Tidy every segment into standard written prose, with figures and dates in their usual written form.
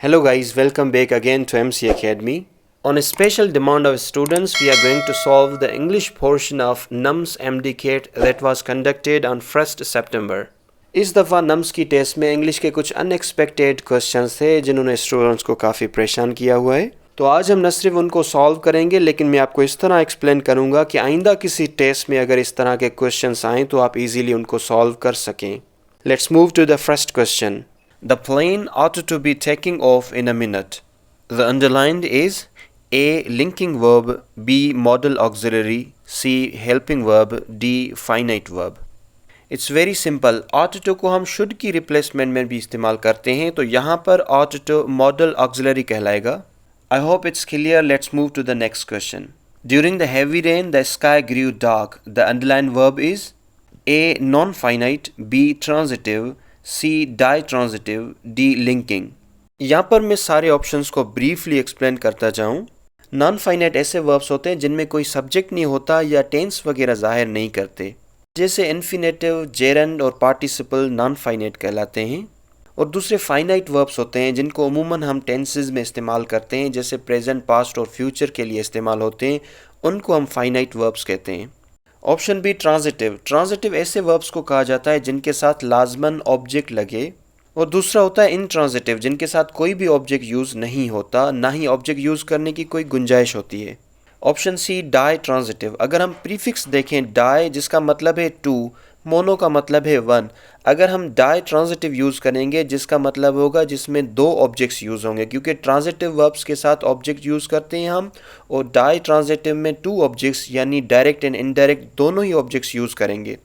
Hello guys, welcome back again to MC Academy. On a special demand of students, we are going to solve the English portion of NUMS MDCAT that was conducted on 1st September. इस दफ़ा nums की test में English के कुछ unexpected questions थे जिन्होंने students को काफ़ी परेशान किया हुआ है। तो आज हम न सिर्फ उनको सॉल्व करेंगे लेकिन मैं आपको इस तरह एक्सप्लेन करूँगा कि आइंदा किसी टेस्ट में अगर इस तरह के क्वेश्चंस आएँ तो आप इजीली उनको सॉल्व कर सकें। Let's move to the first question. The plane ought to be taking off in a minute. The underlined is A. Linking verb, B. Modal auxiliary, C. Helping verb, D. Finite verb. It's very simple. Ought to को हम should की replacement में भी इस्तेमाल करते हैं तो यहाँ पर ought to modal auxiliary कहलाएगा. I hope it's clear. Let's move to the next question. During the heavy rain, the sky grew dark. The underlined verb is A. Non-finite, B. Transitive, C. Ditransitive, D. Linking. यहाँ पर मैं सारे options को briefly explain करता जाऊँ। Non finite ऐसे verbs होते हैं जिनमें कोई सब्जेक्ट नहीं होता या टेंस वगैरह जाहिर नहीं करते, जैसे इन्फिनेटिव, जेरेंड और पार्टिसिपल नॉन फाइनाइट कहलाते हैं। और दूसरे फाइनाइट वर्ब्स होते हैं जिनको अमूमन हम टेंसेस में इस्तेमाल करते हैं, जैसे प्रेजेंट, पास्ट और फ्यूचर के लिए इस्तेमाल होते हैं, उनको हम फाइनाइट वर्ब्स कहते हैं। Option B transitive. ट्रांजिटिव ऐसे वर्ब्स को कहा जाता है जिनके साथ लाजमन ऑब्जेक्ट लगे। और दूसरा होता है इनट्रांजिटिव, जिनके साथ कोई भी ऑब्जेक्ट यूज़ नहीं होता, ना ही ऑब्जेक्ट यूज़ करने की कोई गुंजाइश होती है। Option C ditransitive. अगर हम प्रीफिक्स देखें डाई जिसका मतलब है टू, मोनो का मतलब है वन, अगर हम डाई ट्रांजिटिव यूज़ करेंगे जिसका मतलब होगा जिसमें दो ऑब्जेक्ट्स यूज़ होंगे, क्योंकि ट्रांजिटिव वर्ब्स के साथ ऑब्जेक्ट यूज़ करते हैं हम, और डाई ट्रांजिटिव में टू ऑब्जेक्ट्स यानी डायरेक्ट एंड इनडायरेक्ट दोनों ही ऑब्जेक्ट्स यूज़ करेंगे।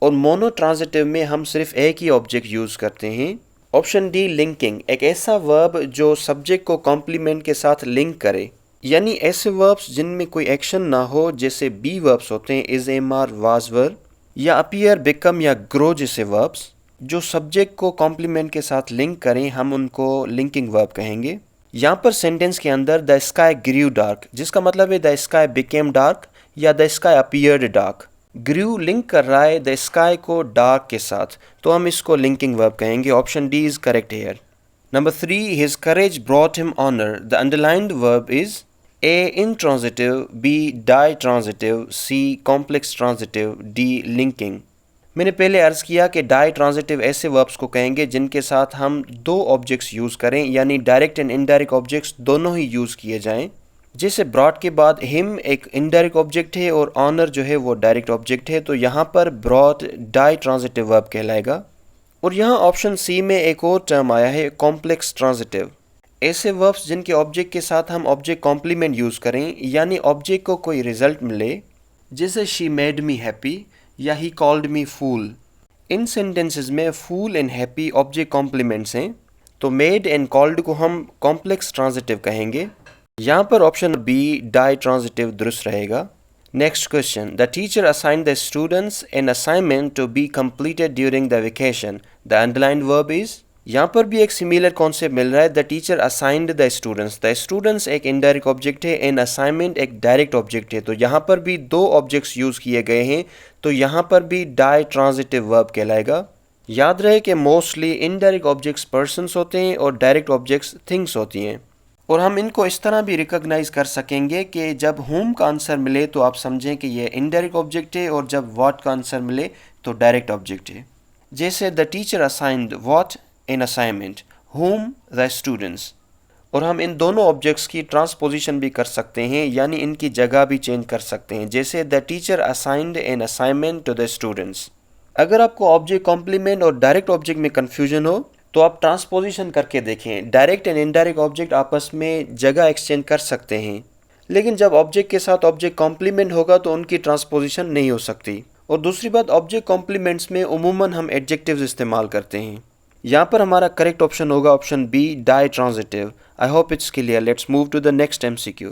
और मोनो ट्रांजिटिव में हम सिर्फ एक ही ऑब्जेक्ट यूज़ करते हैं। Option D linking. एक ऐसा वर्ब जो सब्जेक्ट को कॉम्प्लीमेंट के साथ लिंक करे, यानी ऐसे वर्ब्स जिनमें कोई एक्शन ना हो, जैसे बी वर्ब्स होते हैं इज, एम, आर, वाज, वर, या अपीयर, बिकम या ग्रो जैसे वर्ब्स जो सब्जेक्ट को कॉम्प्लीमेंट के साथ लिंक करें, हम उनको लिंकिंग वर्ब कहेंगे। यहाँ पर सेंटेंस के अंदर द स्काई ग्रू डार्क, जिसका मतलब है द स्काई बिकेम डार्क या the sky appeared dark. Grew link कर रहा है द स्काई को डार्क के साथ, तो हम इसको लिंकिंग वर्ब कहेंगे। Option D is correct here. Number 3, his courage brought him honour. The underlined verb is A. Intransitive, B. Ditransitive, C. Complex transitive, D. Linking. मैंने पहले अर्ज़ किया कि डाइट्रांजिटिव ऐसे वर्ब्स को कहेंगे जिनके साथ हम दो ऑब्जेक्ट्स यूज़ करें, यानी डायरेक्ट एंड इनडायरेक्ट ऑब्जेक्ट्स दोनों ही यूज़ किए जाएं। जैसे ब्रॉट के बाद हिम एक इनडायरेक्ट ऑब्जेक्ट है और ऑनर जो है वो डायरेक्ट ऑब्जेक्ट है, तो यहाँ पर ब्रॉट डाइट्रांजिटिव वर्ब कहलाएगा। और यहाँ ऑप्शन सी में एक और टर्म आया है कॉम्प्लेक्स ट्रांजिटिव। ऐसे वर्ब्स जिनके ऑब्जेक्ट के साथ हम ऑब्जेक्ट कॉम्प्लीमेंट यूज़ करें, यानी ऑब्जेक्ट को कोई रिजल्ट मिले, जैसे शी मेड मी हैप्पी या ही कॉल्ड मी फूल। इन सेंटेंसेस में fool and happy object complements हैं, तो मेड एंड कॉल्ड को हम कॉम्प्लेक्स ट्रांजिटिव कहेंगे। यहाँ पर ऑप्शन बी डाई ट्रांजिटिव दुरुस्त रहेगा। Next question. The teacher assigned the students an assignment to be completed during the vacation. The underlined verb is, यहाँ पर भी एक सिमिलर कॉन्सेप्ट मिल रहा है। The teacher assigned the students. The students एक इनडायरेक्ट ऑब्जेक्ट है एंड असाइनमेंट एक डायरेक्ट ऑब्जेक्ट है, तो यहाँ पर भी दो ऑब्जेक्ट्स यूज़ किए गए हैं, तो यहाँ पर भी डाई ट्रांजिटिव वर्ब कहलाएगा। याद रहे कि मोस्टली इनडायरेक्ट ऑब्जेक्ट्स पर्सन्स होते हैं और डायरेक्ट ऑब्जेक्ट्स थिंग्स होती हैं। और हम इनको इस तरह भी रिकॉग्नाइज कर सकेंगे कि जब होम का आंसर मिले तो आप समझें कि ये इनडायरेक्ट ऑब्जेक्ट है, और जब व्हाट का आंसर मिले तो डायरेक्ट ऑब्जेक्ट है। जैसे the teacher assigned what in assignment, whom the students। और हम इन दोनों ऑब्जेक्ट्स की ट्रांसपोजिशन भी कर सकते हैं, यानी इनकी जगह भी चेंज कर सकते हैं, जैसे the teacher assigned an assignment to the students. अगर आपको ऑब्जेक्ट कॉम्प्लीमेंट और डायरेक्ट ऑब्जेक्ट में कन्फ्यूजन हो तो आप ट्रांसपोजिशन करके देखें। डायरेक्ट एंड इनडायरेक्ट ऑब्जेक्ट आपस में जगह एक्सचेंज कर सकते हैं, लेकिन जब ऑब्जेक्ट के साथ ऑब्जेक्ट कॉम्प्लीमेंट होगा तो उनकी ट्रांसपोजिशन नहीं हो सकती। और दूसरी बात, ऑब्जेक्ट कॉम्प्लीमेंट्स में उमूमन हम एडजेक्टिव्स इस्तेमाल करते हैं। यहाँ पर हमारा करेक्ट ऑप्शन होगा option B ditransitive. I hope it's clear. Let's move to the next MCQ।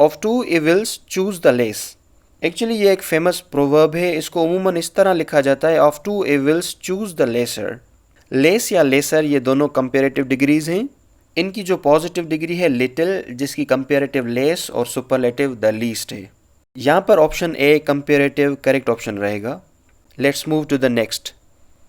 Of two evils choose the less. Actually ये एक फेमस प्रोवर्ब है, इसको उमूमन इस तरह लिखा जाता है, of two evils choose the lesser. Less या लेसर ये दोनों कंपेरेटिव डिग्रीज हैं। इनकी जो पॉजिटिव डिग्री है लिटिल, जिसकी कंपेरेटिव लेस, और सुपरलेटिव द लीस्ट है। यहाँ पर option A comparative correct option रहेगा। Let's move to the next.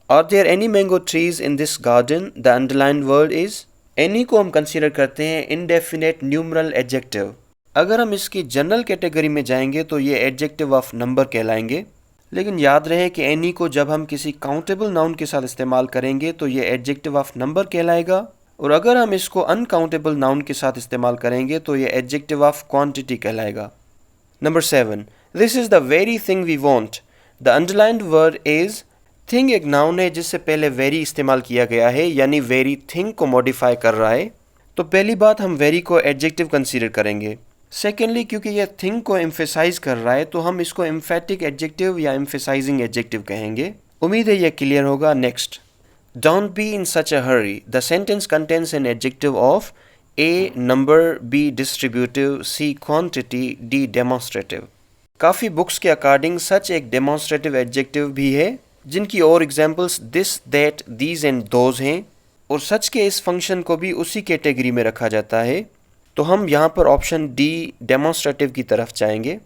Are there any mango trees in this garden? The underlined word is any को हम consider करते हैं इंडेफिनेट न्यूमरल एडजेक्टिव। अगर हम इसकी जनरल कैटेगरी में जाएंगे तो ये एडजेक्टिव ऑफ नंबर कहलाएंगे, लेकिन याद रहे कि एनी को जब हम किसी काउंटेबल नाउन के साथ इस्तेमाल करेंगे तो ये एडजेक्टिव ऑफ नंबर कहलाएगा, और अगर हम इसको अनकाउंटेबल नाउन के साथ इस्तेमाल करेंगे तो ये एडजेक्टिव ऑफ क्वांटिटी कहलाएगा। Number 7, this is the very thing we want. The underlined word is. Thing एक नाउन है जिससे पहले वेरी इस्तेमाल किया गया है, यानी वेरी थिंग को मॉडिफाई कर रहा है, तो पहली बात हम वेरी को एडजेक्टिव कंसीडर करेंगे। सेकेंडली, क्योंकि यह थिंग को एम्फेसाइज कर रहा है तो हम इसको एम्फेटिक एडजेक्टिव या एम्फेसाइजिंग एडजेक्टिव कहेंगे। उम्मीद है यह क्लियर होगा। Next, don't be in such a hurry. The sentence contains an adjective of A number, B distributive, C quantity, D demonstrative. काफ़ी बुक्स के अकॉर्डिंग सच एक डेमोन्स्ट्रेटिव एडजेक्टिव भी है, जिनकी और examples this, that, these and those हैं, और सच के इस फंक्शन को भी उसी कैटेगरी में रखा जाता है, तो हम यहाँ पर ऑप्शन डी डेमोन्स्ट्रेटिव की तरफ जाएंगे।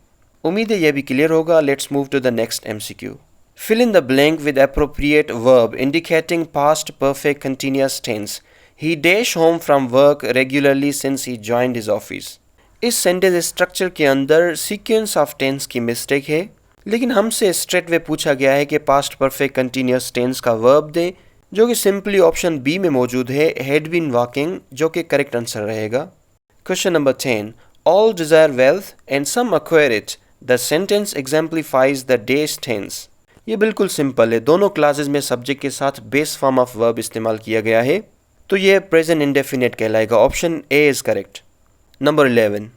उम्मीद है यह भी क्लियर होगा। Let's move to the next MCQ. Fill in the blank with appropriate verb indicating past perfect continuous tense. He dash home from work regularly since he joined his office. इस sentence structure के अंदर sequence of tense की mistake है, लेकिन हमसे straight way पूछा गया है कि पास्ट परफेक्ट कंटिन्यूअस टेंस का वर्ब दें, जो कि सिंपली ऑप्शन बी में मौजूद है, हैड बीन वॉकिंग, जो कि करेक्ट आंसर रहेगा। Question number 10. All desire wealth and some acquire it. The sentence exemplifies the dash tense. ये बिल्कुल सिंपल है, दोनों क्लासेस में सब्जेक्ट के साथ बेस फॉर्म ऑफ वर्ब इस्तेमाल किया गया है, तो ये प्रेजेंट इंडेफिनिट कहलाएगा। Option A is correct. Number 11.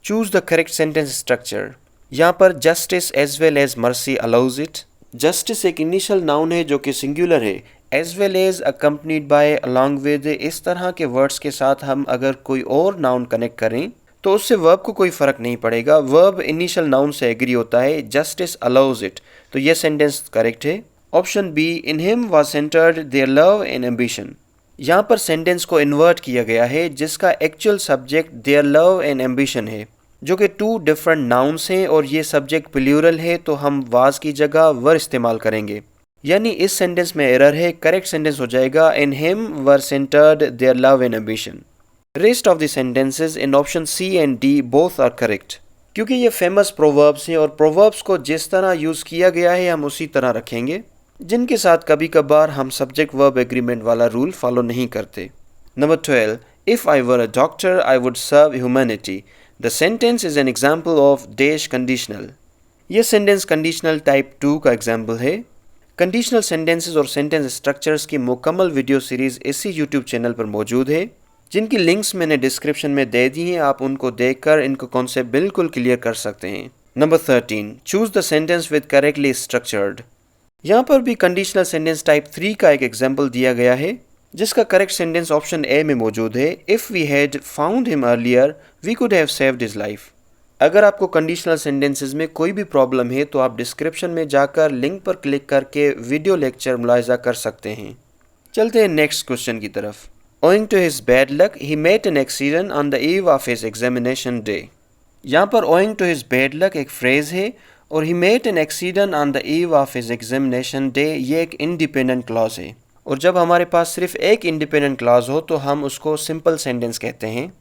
Choose the correct sentence structure. यहाँ पर justice as well as mercy allows it. Justice एक इनिशियल नाउन है जो कि सिंगुलर है, as well as accompanied by along with, इस तरह के वर्ड्स के साथ हम अगर कोई और नाउन कनेक्ट करें तो उससे वर्ब को कोई फ़र्क नहीं पड़ेगा, वर्ब इनिशियल नाउन से एग्री होता है। जस्टिस अलाउज इट, तो यह सेंटेंस करेक्ट है। Option B, in him was centred their love and ambition. यहाँ पर सेंटेंस को इन्वर्ट किया गया है, जिसका actual subject their love and ambition है, जो कि टू डिफरेंट नाउन्स हैं, और ये सब्जेक्ट प्लूरल है, तो हम वाज की जगह वर इस्तेमाल करेंगे, यानी इस सेंटेंस में एरर है। करेक्ट सेंटेंस हो जाएगा in him were centred their love and ambition. Rest of the sentences in option C and D both are correct. क्योंकि ये फेमस प्रोवर्ब्स हैं और प्रोवर्ब्स को जिस तरह यूज़ किया गया है हम उसी तरह रखेंगे, जिनके साथ कभी कभार हम सब्जेक्ट वर्ब एग्रीमेंट वाला रूल फॉलो नहीं करते। Number 12. If I were a doctor I would serve humanity. The sentence is an example of dash conditional. यह सेंटेंस कंडीशनल टाइप 2 का एग्जाम्पल है। कंडीशनल सेंटेंसेस और सेंटेंस स्ट्रक्चर्स की मुकम्मल video series इसी यूट्यूब चैनल पर मौजूद है, जिनकी लिंक्स मैंने डिस्क्रिप्शन में दे दी हैं। आप उनको देखकर इनको कॉन्सेप्ट बिल्कुल क्लियर कर सकते हैं। Number 13. Choose the sentence with correctly structured. यहाँ पर भी कंडीशनल सेंटेंस टाइप 3 का एक एग्जाम्पल दिया गया है, जिसका करेक्ट सेंटेंस ऑप्शन ए में मौजूद है। If we had found him earlier we could have saved his life. अगर आपको कंडीशनल सेंटेंसेस में कोई भी प्रॉब्लम है तो आप डिस्क्रिप्शन में जाकर लिंक पर क्लिक करके वीडियो लेक्चर मुलाहिजा कर सकते हैं। चलते हैं नेक्स्ट क्वेश्चन की तरफ। Owing to his bad luck, he met an accident on the eve of his examination day. यहाँ पर owing to his bad luck एक फ्रेज है, और he met an accident on the eve of his examination day ये एक independent clause है, और जब हमारे पास सिर्फ एक इंडिपेंडेंट क्लॉज हो तो हम उसको सिंपल सेंटेंस कहते हैं।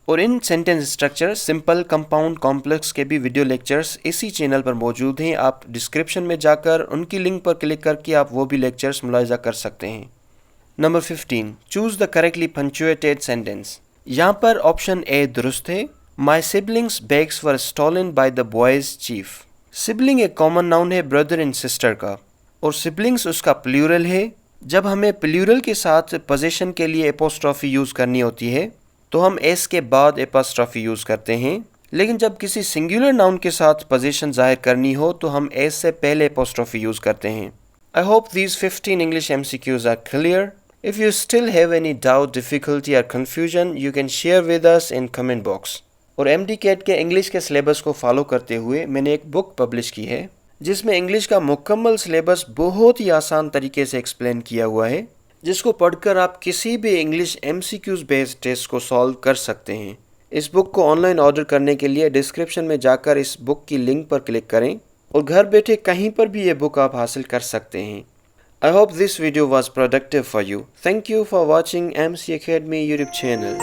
और इन sentence structure, simple, compound, complex के भी वीडियो लेक्चर्स इसी चैनल पर मौजूद हैं। आप डिस्क्रिप्शन में जाकर उनकी लिंक पर क्लिक करके आप वो भी लेक्चर्स मुलाहिजा कर सकते हैं। Number 15. Choose the correctly punctuated sentence. यहाँ पर ऑप्शन ए दुरुस्त है। My siblings bags were stolen by the boys chief. Sibling एक कॉमन नाउन है ब्रदर एंड सिस्टर का, और सिबलिंग्स उसका प्लूरल है। जब हमें प्लूरल के साथ पोजीशन के लिए एपोस्ट्रॉफी यूज़ करनी होती है तो हम एस के बाद एपोस्ट्रॉफी यूज़ करते हैं, लेकिन जब किसी सिंगुलर नाउन के साथ पोजीशन जाहिर करनी हो तो हम एस से पहले एपोस्ट्रॉफी यूज़ करते हैं। I hope these 15 English MCQs are clear. If you still have any doubt, difficulty or confusion, you can share with us in comment box. और MDCAT के इंग्लिश के सिलेबस को फॉलो करते हुए मैंने एक बुक पब्लिश की है, जिसमें इंग्लिश का मुकम्मल सिलेबस बहुत ही आसान तरीके से एक्सप्लेन किया हुआ है, जिसको पढ़कर आप किसी भी इंग्लिश MCQs बेस्ड टेस्ट को सॉल्व कर सकते हैं। इस बुक को ऑनलाइन ऑर्डर करने के लिए डिस्क्रिप्शन में जाकर इस बुक की लिंक पर क्लिक करें, और घर बैठे कहीं पर भी ये बुक आप हासिल कर सकते हैं। I hope this video was productive for you. Thank you for watching MC Academy YouTube channel.